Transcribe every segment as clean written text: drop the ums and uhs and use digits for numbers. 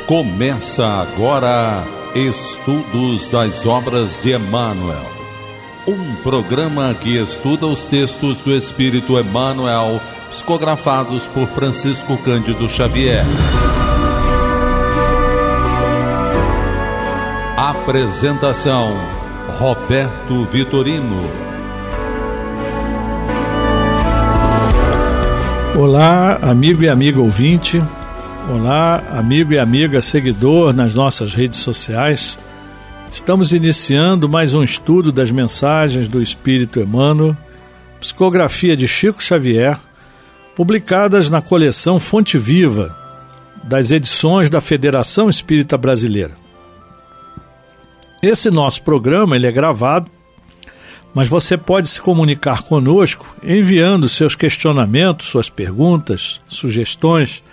Começa agora Estudos das Obras de Emmanuel, um programa que estuda os textos do Espírito Emmanuel, psicografados por Francisco Cândido Xavier. Apresentação: Roberto Vitorino. Olá, amigo e amiga ouvinte. Olá, amigo e amiga seguidor nas nossas redes sociais. Estamos iniciando mais um estudo das mensagens do Espírito Emmanuel, psicografia de Chico Xavier, publicadas na coleção Fonte Viva, das edições da Federação Espírita Brasileira. Esse nosso programa ele é gravado, mas você pode se comunicar conosco enviando seus questionamentos, suas perguntas, sugestões,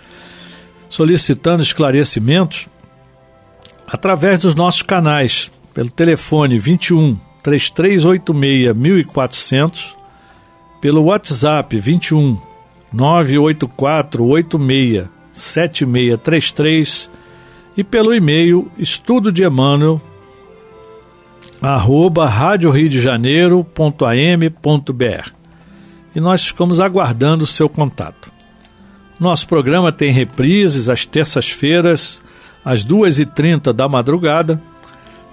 solicitando esclarecimentos através dos nossos canais, pelo telefone 21 3386 1400, pelo WhatsApp 21 98486 7633 e pelo e-mail estudodeemmanuel@radioriodejaneiro.am.br. E nós ficamos aguardando o seu contato. Nosso programa tem reprises às terças-feiras, às 2h30 da madrugada,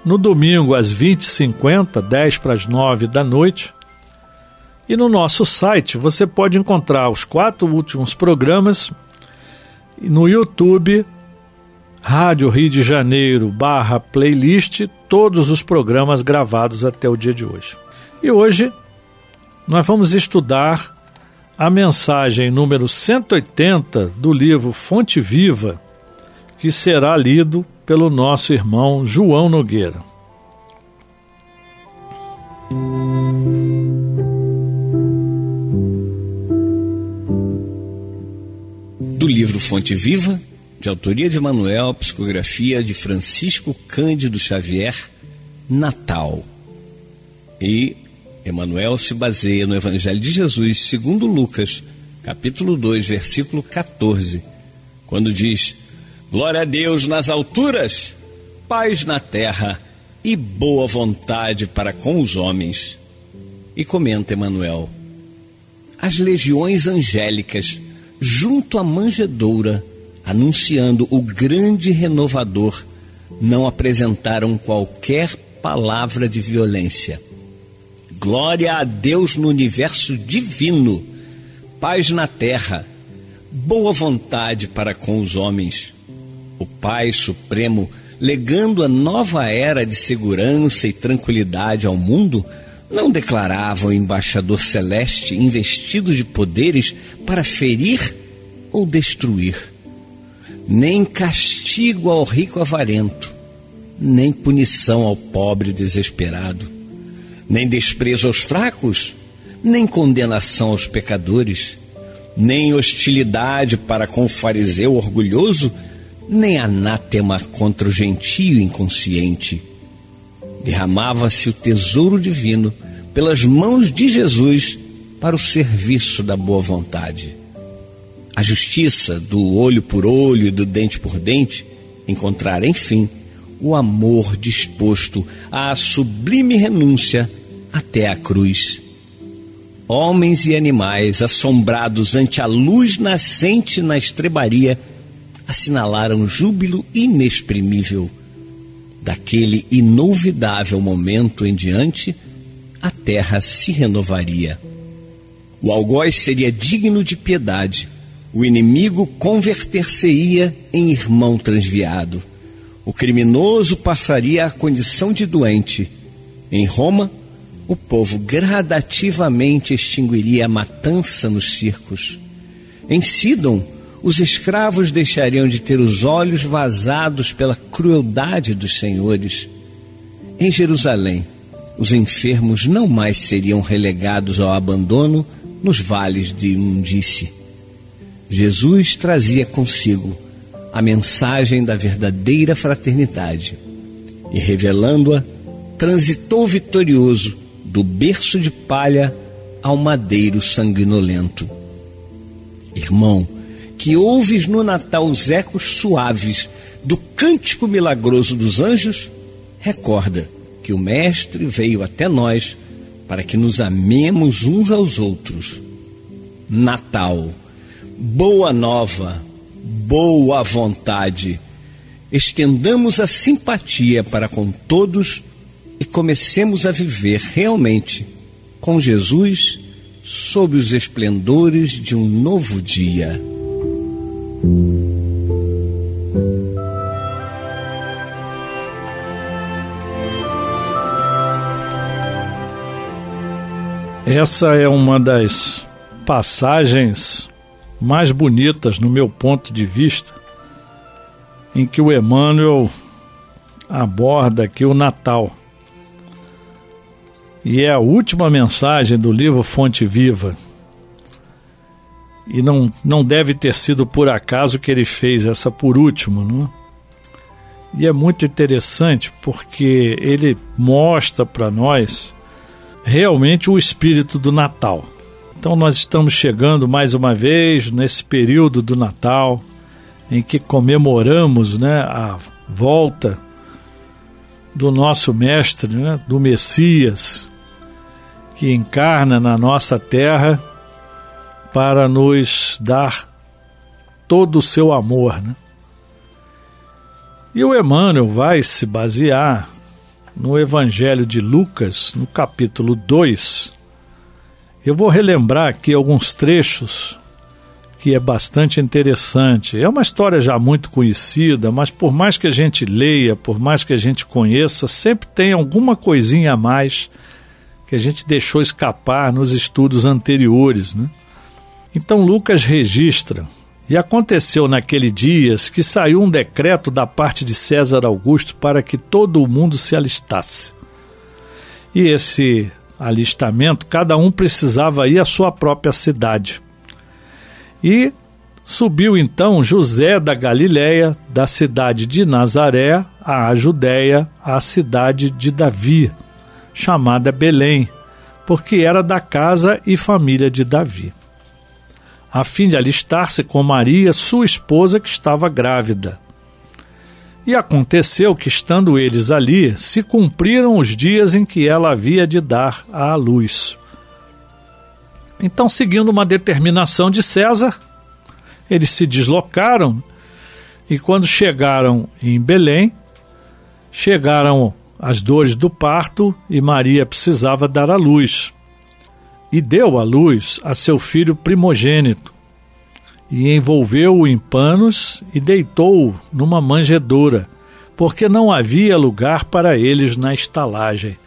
no domingo às 20h50, 10 para as 9 da noite. E no nosso site você pode encontrar os 4 últimos programas no YouTube, Rádio Rio de Janeiro /playlist, todos os programas gravados até o dia de hoje. E hoje nós vamos estudar a mensagem número 180 do livro Fonte Viva, que será lido pelo nosso irmão João Nogueira. Do livro Fonte Viva, de autoria de Emmanuel, psicografia de Francisco Cândido Xavier, Natal. E Emmanuel se baseia no Evangelho de Jesus segundo Lucas, capítulo 2, versículo 14, quando diz: glória a Deus nas alturas, paz na terra e boa vontade para com os homens. E comenta Emmanuel: as legiões angélicas junto à manjedoura, anunciando o grande renovador, não apresentaram qualquer palavra de violência. Glória a Deus no universo divino, paz na terra, boa vontade para com os homens. O Pai Supremo, legando a nova era de segurança e tranquilidade ao mundo, não declarava o embaixador celeste investido de poderes para ferir ou destruir, nem castigo ao rico avarento, nem punição ao pobre desesperado, nem desprezo aos fracos, nem condenação aos pecadores, nem hostilidade para com o fariseu orgulhoso, nem anátema contra o gentio inconsciente. Derramava-se o tesouro divino pelas mãos de Jesus para o serviço da boa vontade. A justiça do olho por olho e do dente por dente encontrara, enfim, o amor disposto à sublime renúncia até a cruz. Homens e animais, assombrados ante a luz nascente na estrebaria, assinalaram júbilo inexprimível. Daquele inolvidável momento em diante, a terra se renovaria. O algoz seria digno de piedade, o inimigo converter-se-ia em irmão transviado. O criminoso passaria à condição de doente. Em Roma, o povo gradativamente extinguiria a matança nos circos. Em Sidom, os escravos deixariam de ter os olhos vazados pela crueldade dos senhores. Em Jerusalém, os enfermos não mais seriam relegados ao abandono nos vales de imundície. Jesus trazia consigo a mensagem da verdadeira fraternidade e, revelando-a, transitou vitorioso do berço de palha ao madeiro sanguinolento. Irmão, que ouves no Natal os ecos suaves do cântico milagroso dos anjos, recorda que o Mestre veio até nós para que nos amemos uns aos outros. Natal, boa nova, boa vontade. Estendamos a simpatia para com todos e comecemos a viver realmente com Jesus sob os esplendores de um novo dia. Essa é uma das passagens mais bonitas, no meu ponto de vista, em que o Emmanuel aborda aqui o Natal. E é a última mensagem do livro Fonte Viva. E não deve ter sido por acaso que ele fez essa por último, não é? E é muito interessante porque ele mostra para nós realmente o espírito do Natal. Então nós estamos chegando mais uma vez nesse período do Natal, em que comemoramos, né, a volta do nosso Mestre, né, do Messias, que encarna na nossa terra para nos dar todo o seu amor, né? E o Emmanuel vai se basear no Evangelho de Lucas, no capítulo 2. Eu vou relembrar aqui alguns trechos que é bastante interessante. É uma história já muito conhecida, mas por mais que a gente leia, por mais que a gente conheça, sempre tem alguma coisinha a mais que a gente deixou escapar nos estudos anteriores, né? Então Lucas registra: e aconteceu naquele dia que saiu um decreto da parte de César Augusto para que todo o mundo se alistasse. E esse alistamento, cada um precisava ir à sua própria cidade. E subiu então José da Galiléia, da cidade de Nazaré, à Judéia, à cidade de Davi, chamada Belém, porque era da casa e família de Davi, a fim de alistar-se com Maria, sua esposa, que estava grávida. E aconteceu que, estando eles ali, se cumpriram os dias em que ela havia de dar à luz. Então, seguindo uma determinação de César, eles se deslocaram e, quando chegaram em Belém, chegaram as dores do parto e Maria precisava dar à luz. E deu à luz a seu filho primogênito, e envolveu-o em panos e deitou-o numa manjedoura, porque não havia lugar para eles na estalagem.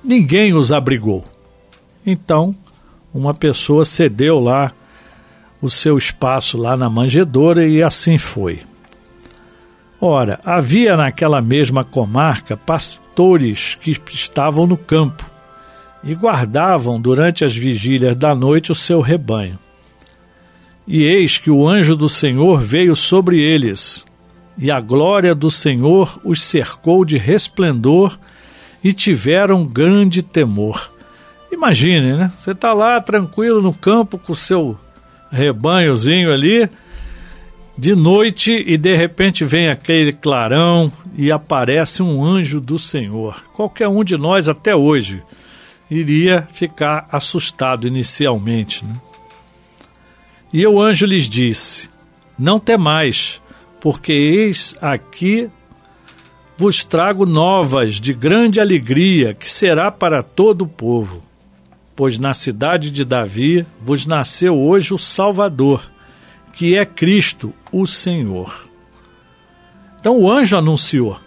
Ninguém os abrigou. Então, uma pessoa cedeu lá o seu espaço lá na manjedoura, e assim foi. Ora, havia naquela mesma comarca pastores que estavam no campo e guardavam durante as vigílias da noite o seu rebanho. E eis que o anjo do Senhor veio sobre eles, e a glória do Senhor os cercou de resplendor, e tiveram grande temor. Imagine, né? Você está lá tranquilo no campo com o seu rebanhozinho ali, de noite, e de repente vem aquele clarão e aparece um anjo do Senhor. Qualquer um de nós até hoje iria ficar assustado inicialmente, né? E o anjo lhes disse: não temais, porque eis aqui vos trago novas de grande alegria, que será para todo o povo. Pois na cidade de Davi vos nasceu hoje o Salvador, que é Cristo, o Senhor. Então o anjo anunciou: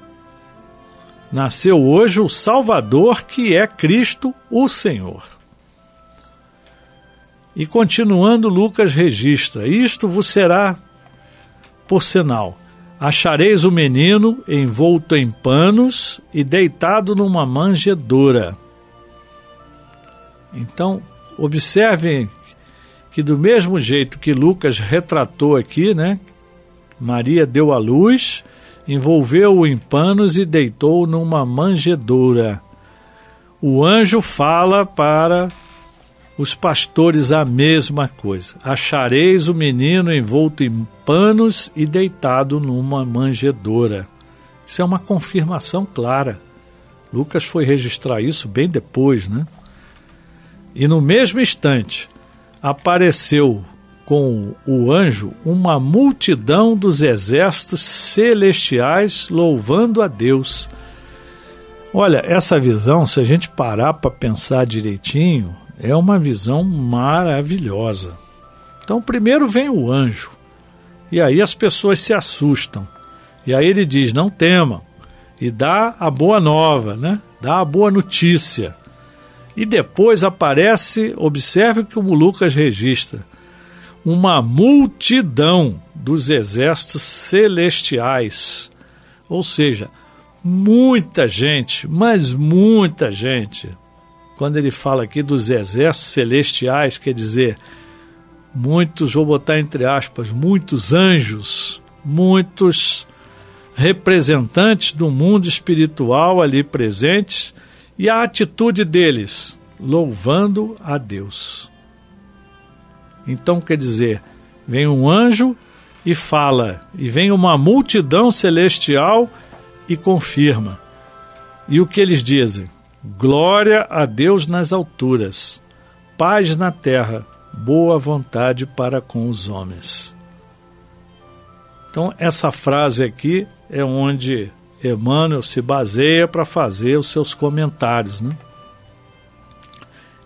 nasceu hoje o Salvador, que é Cristo, o Senhor. E continuando, Lucas registra: isto vos será por sinal. Achareis o menino envolto em panos e deitado numa manjedoura. Então, observem que do mesmo jeito que Lucas retratou aqui, né? Maria deu à luz, envolveu-o em panos e deitou numa manjedoura. O anjo fala para Os pastores a mesma coisa. Achareis o menino envolto em panos e deitado numa manjedoura. Isso é uma confirmação clara. Lucas foi registrar isso bem depois, né? E no mesmo instante, apareceu com o anjo uma multidão dos exércitos celestiais louvando a Deus. Olha, essa visão, se a gente parar para pensar direitinho, é uma visão maravilhosa. Então, primeiro vem o anjo, e aí as pessoas se assustam. E aí ele diz, não temam, e dá a boa nova, né? Dá a boa notícia. E depois aparece, observe o que o Lucas registra, uma multidão dos exércitos celestiais. Ou seja, muita gente, mas muita gente. Quando ele fala aqui dos exércitos celestiais, quer dizer, muitos, vou botar entre aspas, muitos anjos, muitos representantes do mundo espiritual ali presentes, e a atitude deles, louvando a Deus. Então, quer dizer, vem um anjo e fala, e vem uma multidão celestial e confirma. E o que eles dizem? Glória a Deus nas alturas, paz na terra, boa vontade para com os homens. Então, essa frase aqui é onde Emmanuel se baseia para fazer os seus comentários, né?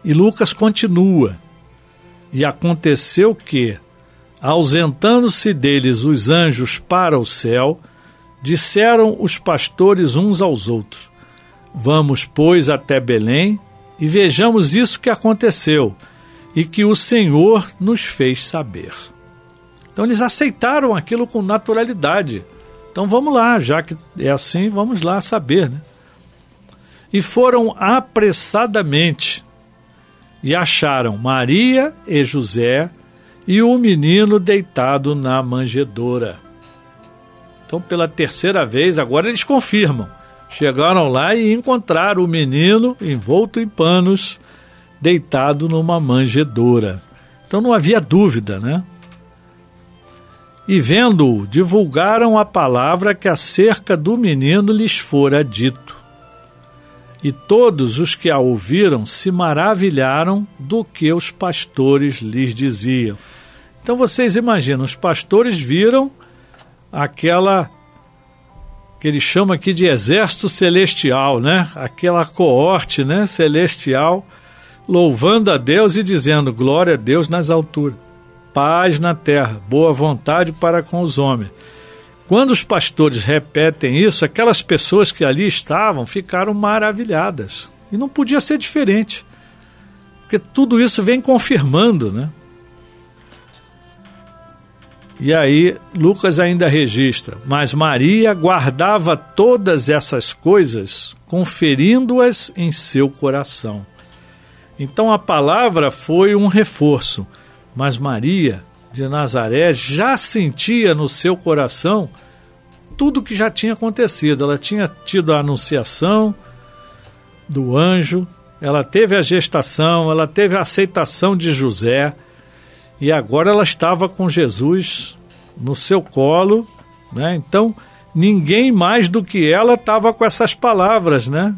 E Lucas continua. E aconteceu que, ausentando-se deles os anjos para o céu, disseram os pastores uns aos outros: vamos, pois, até Belém e vejamos isso que aconteceu e que o Senhor nos fez saber. Então eles aceitaram aquilo com naturalidade. Então vamos lá, já que é assim, vamos lá saber, né? E foram apressadamente e acharam Maria e José e o menino deitado na manjedoura. Então, pela terceira vez, agora eles confirmam. Chegaram lá e encontraram o menino envolto em panos, deitado numa manjedoura. Então não havia dúvida, né? E vendo-o, divulgaram a palavra que acerca do menino lhes fora dito. E todos os que a ouviram se maravilharam do que os pastores lhes diziam. Então vocês imaginam, os pastores viram aquela que ele chama aqui de exército celestial, né? Aquela coorte, né, celestial, louvando a Deus e dizendo glória a Deus nas alturas, paz na terra, boa vontade para com os homens. Quando os pastores repetem isso, aquelas pessoas que ali estavam ficaram maravilhadas. E não podia ser diferente, porque tudo isso vem confirmando, né? E aí Lucas ainda registra, mas Maria guardava todas essas coisas, conferindo-as em seu coração. Então a palavra foi um reforço, mas Maria de Nazaré já sentia no seu coração tudo o que já tinha acontecido. Ela tinha tido a anunciação do anjo, ela teve a gestação, ela teve a aceitação de José, e agora ela estava com Jesus no seu colo, né? Então ninguém mais do que ela estava com essas palavras, né?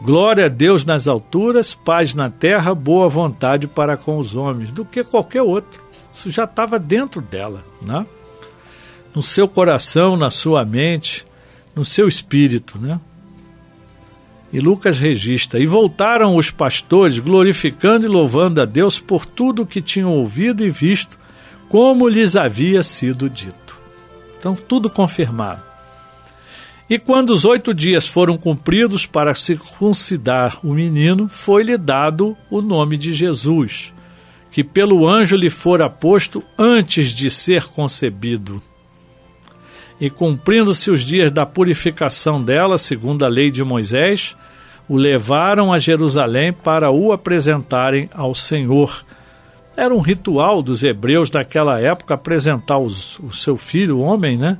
Glória a Deus nas alturas, paz na terra, boa vontade para com os homens, do que qualquer outro. Isso já estava dentro dela, né? No seu coração, na sua mente, no seu espírito, né? E Lucas registra, e voltaram os pastores glorificando e louvando a Deus por tudo o que tinham ouvido e visto, como lhes havia sido dito. Então tudo confirmado. E quando os 8 dias foram cumpridos para circuncidar o menino, foi-lhe dado o nome de Jesus, que pelo anjo lhe fora posto antes de ser concebido. E cumprindo-se os dias da purificação dela, segundo a lei de Moisés, o levaram a Jerusalém para o apresentarem ao Senhor. Era um ritual dos hebreus daquela época apresentar o seu filho, o homem, né,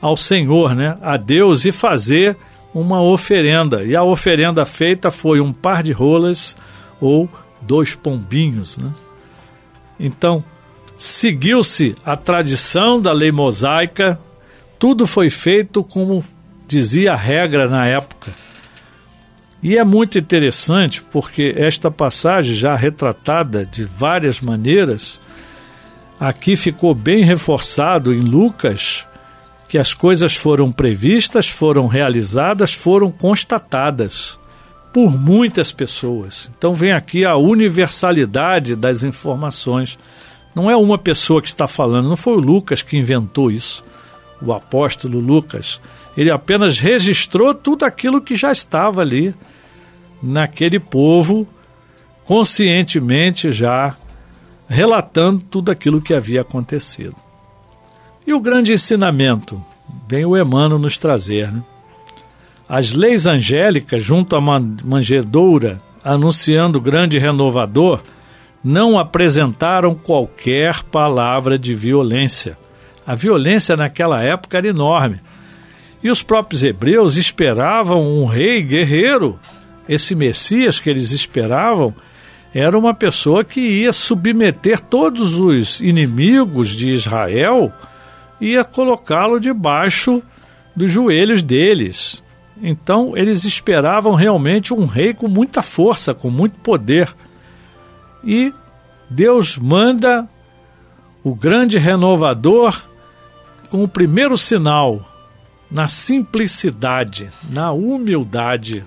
ao Senhor, né, a Deus, e fazer uma oferenda. E a oferenda feita foi um par de rolas ou 2 pombinhos, né? Então, seguiu-se a tradição da lei mosaica, tudo foi feito como dizia a regra na época. E é muito interessante porque esta passagem, já retratada de várias maneiras, aqui ficou bem reforçado em Lucas que as coisas foram previstas, foram realizadas, foram constatadas por muitas pessoas. Então vem aqui a universalidade das informações. Não é uma pessoa que está falando, não foi o Lucas que inventou isso, o apóstolo Lucas. Ele apenas registrou tudo aquilo que já estava ali, naquele povo, conscientemente já relatando tudo aquilo que havia acontecido. E o grande ensinamento, vem o Emmanuel nos trazer, né? As leis angélicas, junto à manjedoura, anunciando o grande renovador, não apresentaram qualquer palavra de violência. A violência naquela época era enorme. E os próprios hebreus esperavam um rei guerreiro. Esse Messias que eles esperavam era uma pessoa que ia submeter todos os inimigos de Israel, ia colocá-lo debaixo dos joelhos deles. Então eles esperavam realmente um rei com muita força, com muito poder. E Deus manda o grande renovador com o primeiro sinal, na simplicidade, na humildade.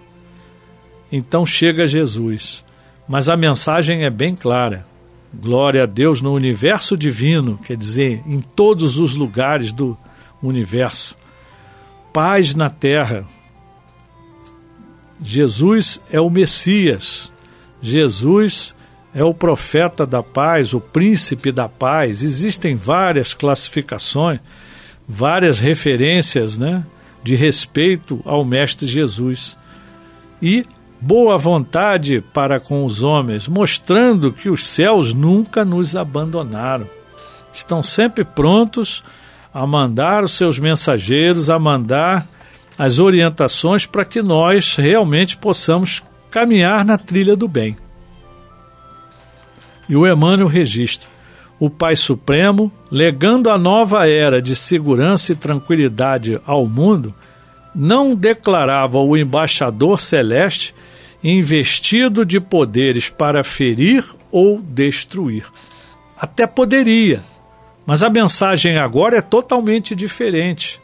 Então chega Jesus. Mas a mensagem é bem clara. Glória a Deus no universo divino, quer dizer, em todos os lugares do universo. Paz na terra. Jesus é o Messias. Jesus é o profeta da paz, o príncipe da paz. Existem várias classificações, várias referências, né, de respeito ao Mestre Jesus. E boa vontade para com os homens, mostrando que os céus nunca nos abandonaram. Estão sempre prontos a mandar os seus mensageiros, a mandar as orientações para que nós realmente possamos caminhar na trilha do bem. E o Emmanuel registra: o Pai Supremo, legando a nova era de segurança e tranquilidade ao mundo, não declarava o embaixador celeste investido de poderes para ferir ou destruir. Até poderia, mas a mensagem agora é totalmente diferente.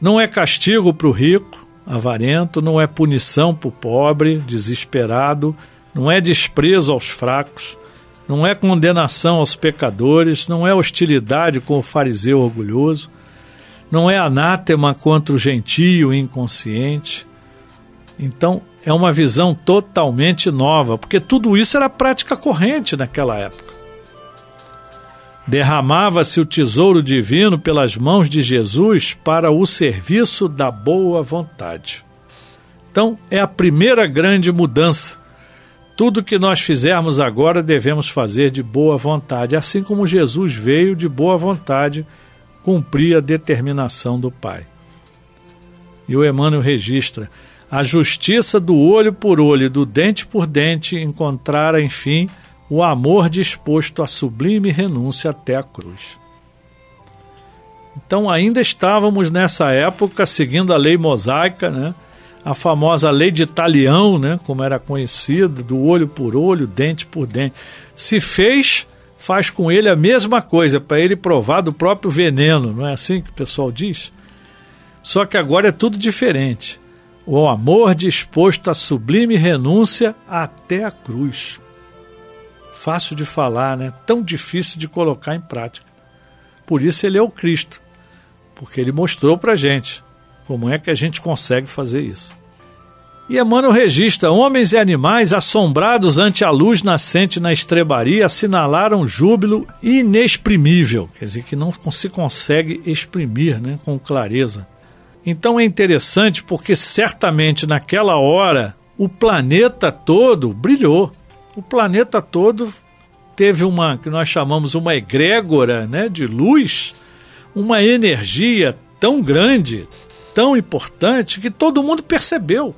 Não é castigo para o rico, avarento, não é punição para o pobre, desesperado, não é desprezo aos fracos, não é condenação aos pecadores, não é hostilidade com o fariseu orgulhoso, não é anátema contra o gentio inconsciente. Então, é uma visão totalmente nova, porque tudo isso era prática corrente naquela época. Derramava-se o tesouro divino pelas mãos de Jesus para o serviço da boa vontade. Então, é a primeira grande mudança. Tudo que nós fizermos agora devemos fazer de boa vontade, assim como Jesus veio de boa vontade cumprir a determinação do Pai. E o Emmanuel registra: a justiça do olho por olho, do dente por dente, encontrara, enfim, o amor disposto à sublime renúncia até a cruz. Então ainda estávamos nessa época seguindo a lei mosaica, né? A famosa lei de Talião, né? Como era conhecida, do olho por olho, dente por dente. Se fez, faz com ele a mesma coisa, para ele provar do próprio veneno, não é assim que o pessoal diz? Só que agora é tudo diferente. O amor disposto à sublime renúncia até a cruz. Fácil de falar, né? Tão difícil de colocar em prática. Por isso ele é o Cristo, porque ele mostrou para a gente como é que a gente consegue fazer isso. E Emmanuel registra: homens e animais assombrados ante a luz nascente na estrebaria assinalaram júbilo inexprimível, quer dizer, que não se consegue exprimir, né, com clareza. Então é interessante porque certamente naquela hora o planeta todo brilhou. O planeta todo teve uma, que nós chamamos uma egrégora, né, de luz, uma energia tão grande, tão importante, que todo mundo percebeu.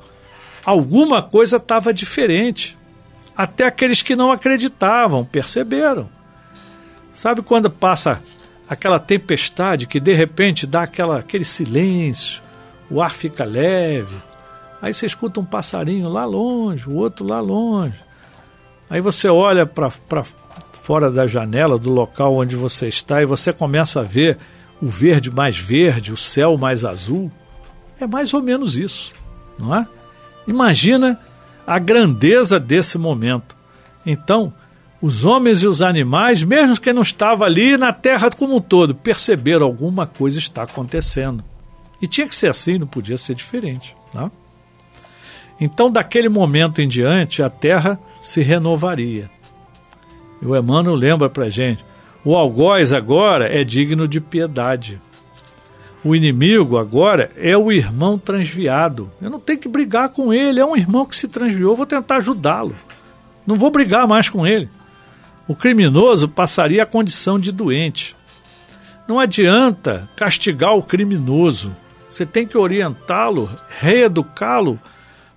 Alguma coisa estava diferente. Até aqueles que não acreditavam perceberam. Sabe quando passa aquela tempestade que de repente dá aquele silêncio, o ar fica leve, aí você escuta um passarinho lá longe, o outro lá longe. Aí você olha para fora da janela do local onde você está e você começa a ver o verde mais verde, o céu mais azul. É mais ou menos isso, não é? Imagina a grandeza desse momento. Então, os homens e os animais, mesmo que não estavam ali na terra como um todo, perceberam alguma coisa está acontecendo. E tinha que ser assim, não podia ser diferente, não é? Então, daquele momento em diante, a terra se renovaria. E o Emmanuel lembra para a gente, o algoz agora é digno de piedade. O inimigo agora é o irmão transviado. Eu não tenho que brigar com ele, é um irmão que se transviou, eu vou tentar ajudá-lo. Não vou brigar mais com ele. O criminoso passaria a condição de doente. Não adianta castigar o criminoso. Você tem que orientá-lo, reeducá-lo,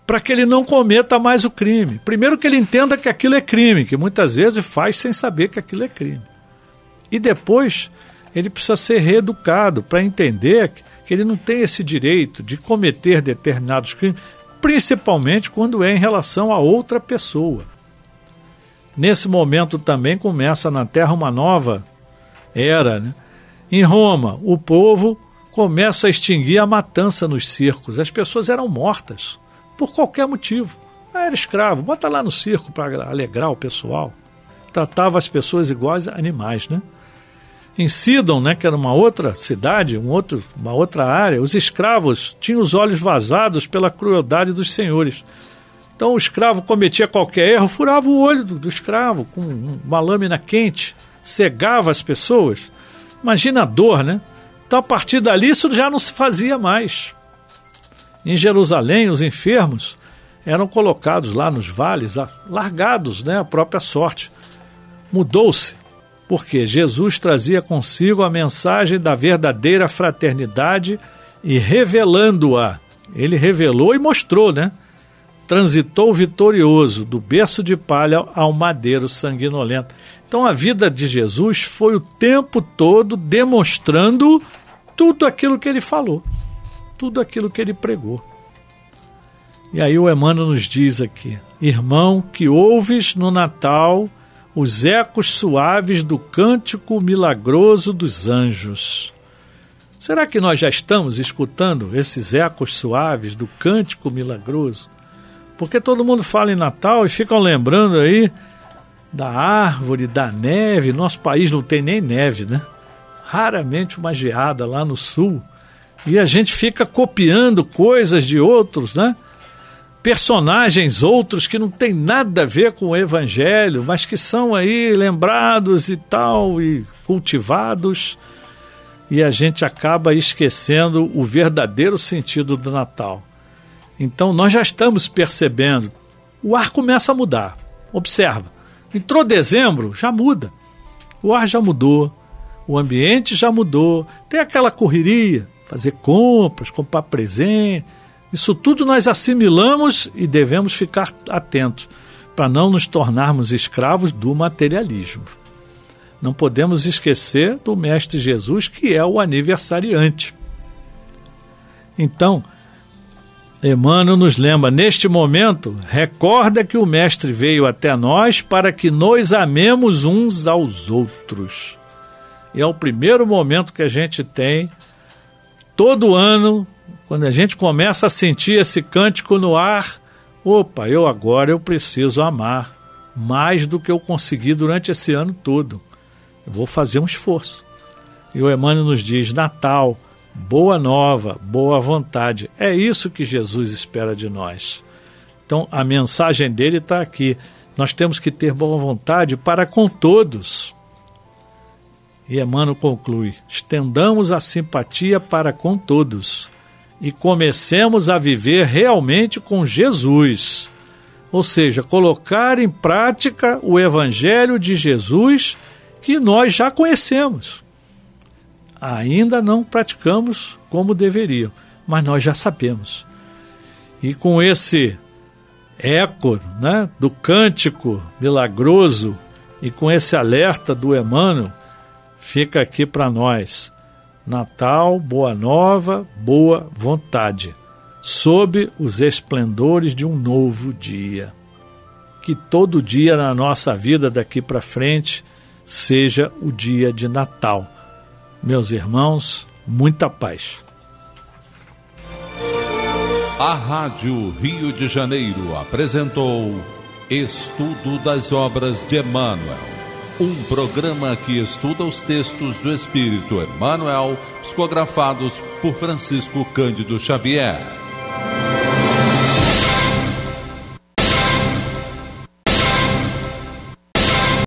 para que ele não cometa mais o crime. Primeiro que ele entenda que aquilo é crime, que muitas vezes faz sem saber que aquilo é crime. E depois ele precisa ser reeducado para entender que ele não tem esse direito de cometer determinados crimes, principalmente quando é em relação a outra pessoa. Nesse momento também começa na Terra uma nova era, né? Em Roma, o povo começa a extinguir a matança nos circos. As pessoas eram mortas por qualquer motivo. Era escravo, bota lá no circo para alegrar o pessoal. Tratava as pessoas iguais a animais, né? Em Sidon, né, que era uma outra cidade, uma outra área, os escravos tinham os olhos vazados pela crueldade dos senhores. Então o escravo cometia qualquer erro, furava o olho do escravo com uma lâmina quente, cegava as pessoas. Imagina a dor, né? Então a partir dali isso já não se fazia mais. Em Jerusalém, os enfermos eram colocados lá nos vales, largados, né, à própria sorte. Mudou-se, porque Jesus trazia consigo a mensagem da verdadeira fraternidade e revelando-a. Ele revelou e mostrou, né? Transitou vitorioso do berço de palha ao madeiro sanguinolento. Então a vida de Jesus foi o tempo todo demonstrando tudo aquilo que ele falou, tudo aquilo que ele pregou. E aí o Emmanuel nos diz aqui: irmão, que ouves no Natal os ecos suaves do cântico milagroso dos anjos. Será que nós já estamos escutando esses ecos suaves do cântico milagroso? Porque todo mundo fala em Natal e ficam lembrando aí da árvore, da neve. Nosso país não tem nem neve, né? Raramente uma geada lá no sul. E a gente fica copiando coisas de outros, né? Personagens outros que não tem nada a ver com o Evangelho, mas que são aí lembrados e tal, e cultivados. E a gente acaba esquecendo o verdadeiro sentido do Natal. Então nós já estamos percebendo, o ar começa a mudar. Observa, entrou dezembro, já muda. O ar já mudou, o ambiente já mudou, tem aquela correria, fazer compras, comprar presente. Isso tudo nós assimilamos e devemos ficar atentos para não nos tornarmos escravos do materialismo. Não podemos esquecer do Mestre Jesus, que é o aniversariante. Então, Emmanuel nos lembra, neste momento, recorda que o Mestre veio até nós para que nos amemos uns aos outros. E é o primeiro momento que a gente tem, todo ano, quando a gente começa a sentir esse cântico no ar, opa, eu preciso amar mais do que eu consegui durante esse ano todo. Eu vou fazer um esforço. E o Emmanuel nos diz, Natal, boa nova, boa vontade. É isso que Jesus espera de nós. Então, a mensagem dele está aqui. Nós temos que ter boa vontade para com todos. E Emmanuel conclui, estendamos a simpatia para com todos e comecemos a viver realmente com Jesus. Ou seja, colocar em prática o Evangelho de Jesus que nós já conhecemos. Ainda não praticamos como deveriam, mas nós já sabemos. E com esse eco, né, do cântico milagroso e com esse alerta do Emmanuel, fica aqui para nós: Natal, boa nova, boa vontade, sob os esplendores de um novo dia. Que todo dia na nossa vida daqui para frente seja o dia de Natal. Meus irmãos, muita paz. A Rádio Rio de Janeiro apresentou Estudo das Obras de Emmanuel, um programa que estuda os textos do Espírito Emmanuel, psicografados por Francisco Cândido Xavier.